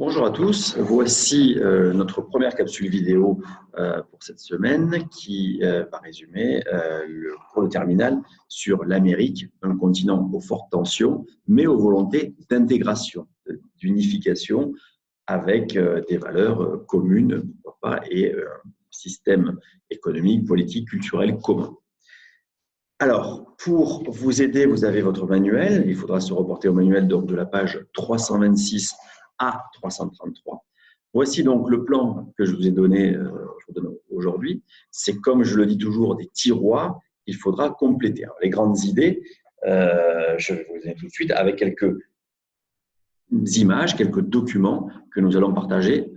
Bonjour à tous, voici notre première capsule vidéo pour cette semaine qui va résumer le cours de terminale sur l'Amérique, un continent aux fortes tensions, mais aux volontés d'intégration, d'unification avec des valeurs communes, pourquoi pas, et un système économique, politique, culturel commun. Alors, pour vous aider, vous avez votre manuel. Il faudra se reporter au manuel donc, de la page 326 à 333. Voici donc le plan que je vous ai donné aujourd'hui. C'est comme je le dis toujours, des tiroirs qu'il faudra compléter. Alors, les grandes idées, je vais vous les donner tout de suite avec quelques images, quelques documents que nous allons partager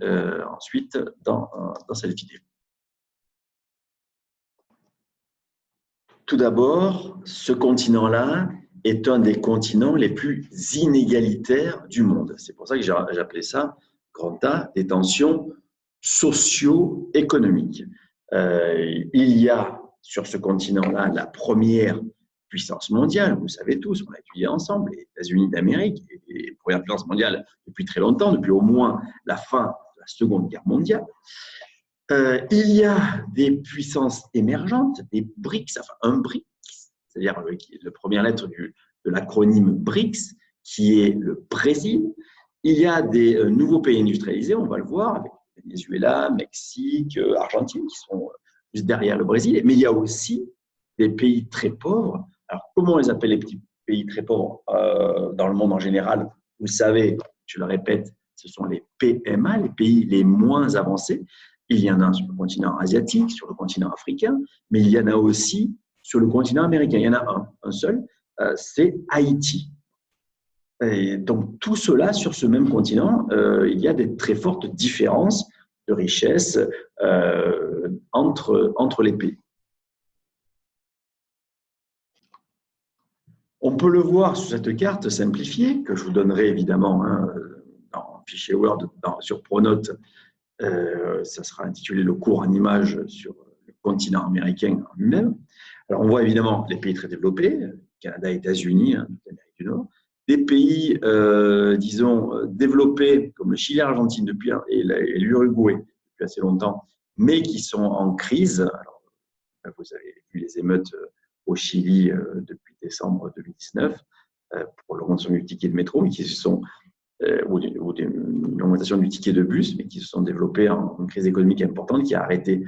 ensuite dans cette vidéo. Tout d'abord, ce continent-là est un des continents les plus inégalitaires du monde. C'est pour ça que j'ai appelé ça, grand A, des tensions socio-économiques. Il y a sur ce continent-là la première puissance mondiale, vous le savez tous, on l'a étudié ensemble, les États-Unis d'Amérique, et première puissance mondiale depuis très longtemps, depuis au moins la fin de la Seconde Guerre mondiale. Il y a des puissances émergentes, des BRICS, enfin un BRICS, c'est-à-dire la première lettre de l'acronyme BRICS, qui est le Brésil. Il y a des nouveaux pays industrialisés, on va le voir, avec Venezuela, Mexique, Argentine, qui sont juste derrière le Brésil. Mais il y a aussi des pays très pauvres. Alors, comment on les appelle les petits pays très pauvres dans le monde en général? Vous le savez, je le répète, ce sont les PMA, les pays les moins avancés. Il y en a sur le continent asiatique, sur le continent africain, mais il y en a aussi sur le continent américain. Il y en a un seul, c'est Haïti. Et donc, tout cela, sur ce même continent, il y a des très fortes différences de richesse entre les pays. On peut le voir sur cette carte simplifiée, que je vous donnerai évidemment dans fichier Word, sur Pronote. Ça sera intitulé le cours en images sur le continent américain en lui-même. Alors, on voit évidemment les pays très développés, Canada, États-Unis, l'Amérique du Nord, des pays, disons, développés comme le Chili, l'Argentine et l'Uruguay depuis assez longtemps, mais qui sont en crise. Alors, vous avez vu les émeutes au Chili depuis décembre 2019 pour l'augmentation du ticket de métro, mais qui se sont ou une augmentation du ticket de bus, mais qui se sont développés en une crise économique importante qui a arrêté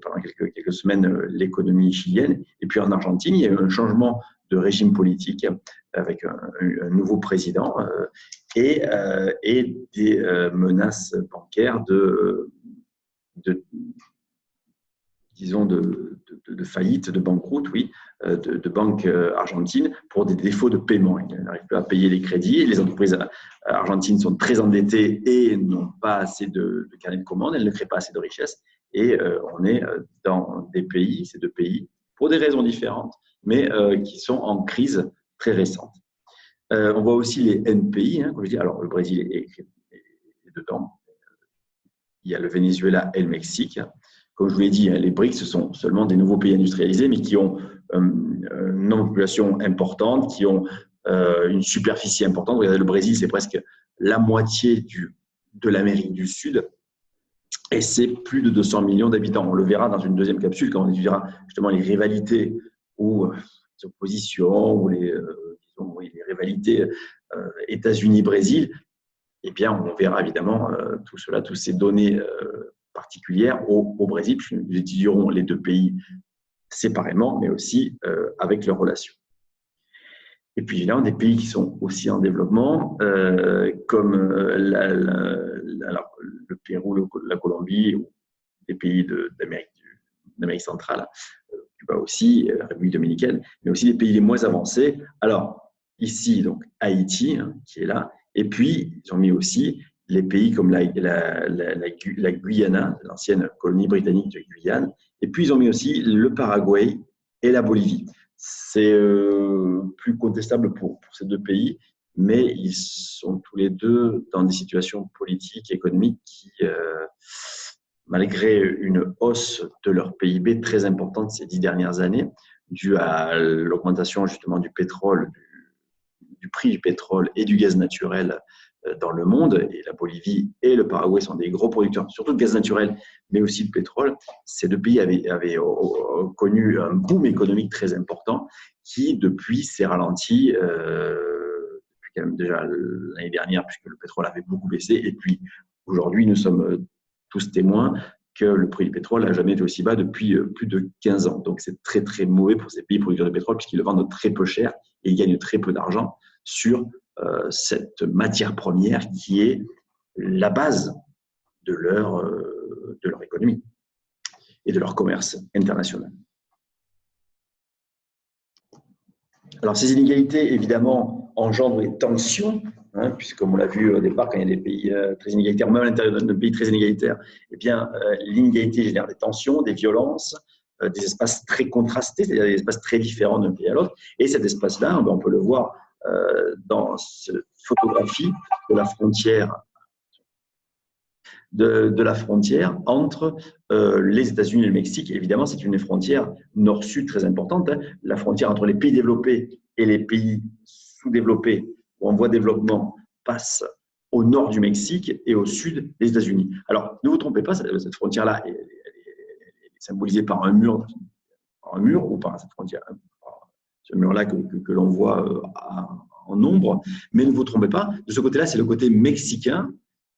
pendant quelques semaines l'économie chilienne. Et puis en Argentine, il y a eu un changement de régime politique avec un nouveau président et des menaces bancaires disons, de faillite, de banqueroute, oui, de banques argentines pour des défauts de paiement. Ils n'arrivent plus à payer les crédits. Les entreprises argentines sont très endettées et n'ont pas assez de carnet de commandes. Elles ne créent pas assez de richesse. Et on est dans des pays, ces deux pays, pour des raisons différentes, mais qui sont en crise très récente. On voit aussi les NPI, comme je dis. Alors, le Brésil est dedans. Il y a le Venezuela et le Mexique. Comme je vous l'ai dit, les BRICS, ce sont seulement des nouveaux pays industrialisés, mais qui ont une population importante, qui ont une superficie importante. Regardez, le Brésil, c'est presque la moitié de l'Amérique du Sud, et c'est plus de 200 millions d'habitants. On le verra dans une deuxième capsule, quand on étudiera justement les rivalités ou les oppositions, ou les rivalités États-Unis-Brésil. Eh bien, on verra évidemment tout cela, toutes ces données particulières au Brésil. Nous étudierons les deux pays séparément, mais aussi avec leurs relations. Et puis, évidemment, des pays qui sont aussi en développement, comme le Pérou, la Colombie, ou des pays d'Amérique centrale, Cuba aussi, la République dominicaine, mais aussi des pays les moins avancés. Alors, ici, donc, Haïti, qui est là, et puis, ils ont mis aussi les pays comme la Guyana, l'ancienne colonie britannique de Guyane, et puis ils ont mis aussi le Paraguay et la Bolivie. C'est plus contestable pour ces deux pays, mais ils sont tous les deux dans des situations politiques et économiques qui, malgré une hausse de leur PIB très importante ces 10 dernières années, due à l'augmentation justement du pétrole, du prix du pétrole et du gaz naturel dans le monde, et la Bolivie et le Paraguay sont des gros producteurs, surtout de gaz naturel, mais aussi de pétrole. Ces deux pays avaient connu un boom économique très important qui, depuis, s'est ralenti depuis quand même déjà l'année dernière, puisque le pétrole avait beaucoup baissé. Et puis, aujourd'hui, nous sommes tous témoins que le prix du pétrole n'a jamais été aussi bas depuis plus de 15 ans. Donc, c'est très, très mauvais pour ces pays producteurs de pétrole, puisqu'ils le vendent très peu cher et ils gagnent très peu d'argent sur cette matière première qui est la base de leur économie et de leur commerce international. Alors, ces inégalités, évidemment, engendrent des tensions, hein, puisque, comme on l'a vu au départ, quand il y a des pays très inégalitaires, même à l'intérieur d'un pays très inégalitaire, eh bien, l'inégalité génère des tensions, des violences, des espaces très contrastés, c'est-à-dire des espaces très différents d'un pays à l'autre. Et cet espace-là, on peut le voir dans cette photographie de la frontière la frontière entre les États-Unis et le Mexique. Évidemment, c'est une frontière nord-sud très importante. Hein. La frontière entre les pays développés et les pays sous-développés ou en voie de développement passe au nord du Mexique et au sud des États-Unis. Alors, ne vous trompez pas, cette frontière-là est symbolisée par un mur ou par cette frontière, ce mur-là que l'on voit en ombre. Mais ne vous trompez pas, de ce côté-là, c'est le côté mexicain.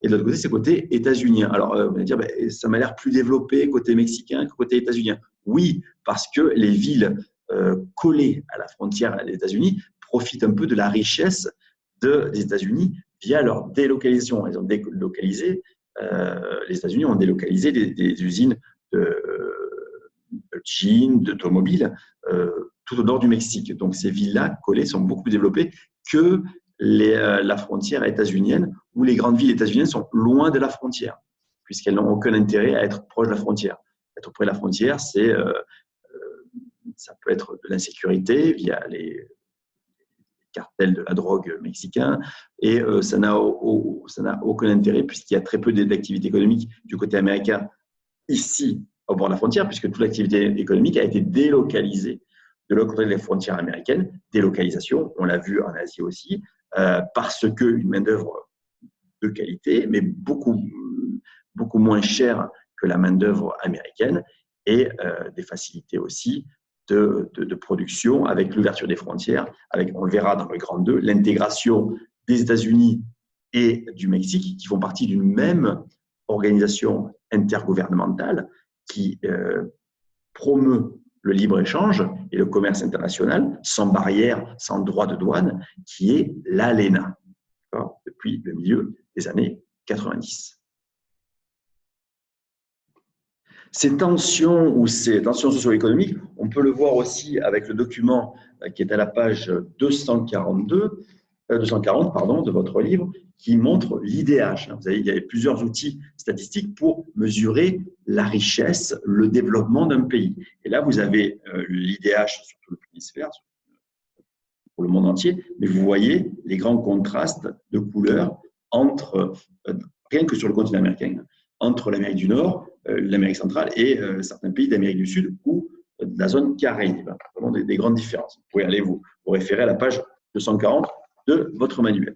Et de l'autre côté, c'est côté états-unien. Alors, vous allez dire, ça m'a l'air plus développé côté mexicain que côté états-unien. Oui, parce que les villes collées à la frontière des États-Unis profitent un peu de la richesse des États-Unis via leur délocalisation. Ils ont délocalisé, les États-Unis ont délocalisé des usines de jeans, d'automobiles, tout au nord du Mexique. Donc, ces villes-là collées sont beaucoup plus développées que la frontière états-unienne, où les grandes villes états-uniennes sont loin de la frontière, puisqu'elles n'ont aucun intérêt à être proches de la frontière. Être près de la frontière, ça peut être de l'insécurité via les cartels de la drogue mexicains, et ça n'a aucun intérêt, puisqu'il y a très peu d'activité économique du côté américain ici, au bord de la frontière, puisque toute l'activité économique a été délocalisée de l'autre côté des frontières américaines. Délocalisation, on l'a vu en Asie aussi, parce qu'une main-d'œuvre de qualité, mais beaucoup moins chère que la main-d'œuvre américaine, et des facilités aussi de production avec l'ouverture des frontières, avec, on le verra dans le Grand 2, l'intégration des États-Unis et du Mexique, qui font partie d'une même organisation intergouvernementale qui promeut le libre-échange et le commerce international sans barrière, sans droit de douane, qui est l'ALENA, depuis le milieu des années 90. Ces tensions socio-économiques, on peut le voir aussi avec le document qui est à la page 240 de votre livre, qui montre l'IDH. Vous savez, il y a plusieurs outils statistiques pour mesurer la richesse, le développement d'un pays. Et là, vous avez l'IDH sur tout le hémisphère, pour le monde entier, mais vous voyez les grands contrastes de couleurs entre, rien que sur le continent américain, entre l'Amérique du Nord, l'Amérique centrale et certains pays d'Amérique du Sud ou de la zone caraïbe. Vraiment des grandes différences. Vous pouvez aller vous référer à la page 240 de votre manuel.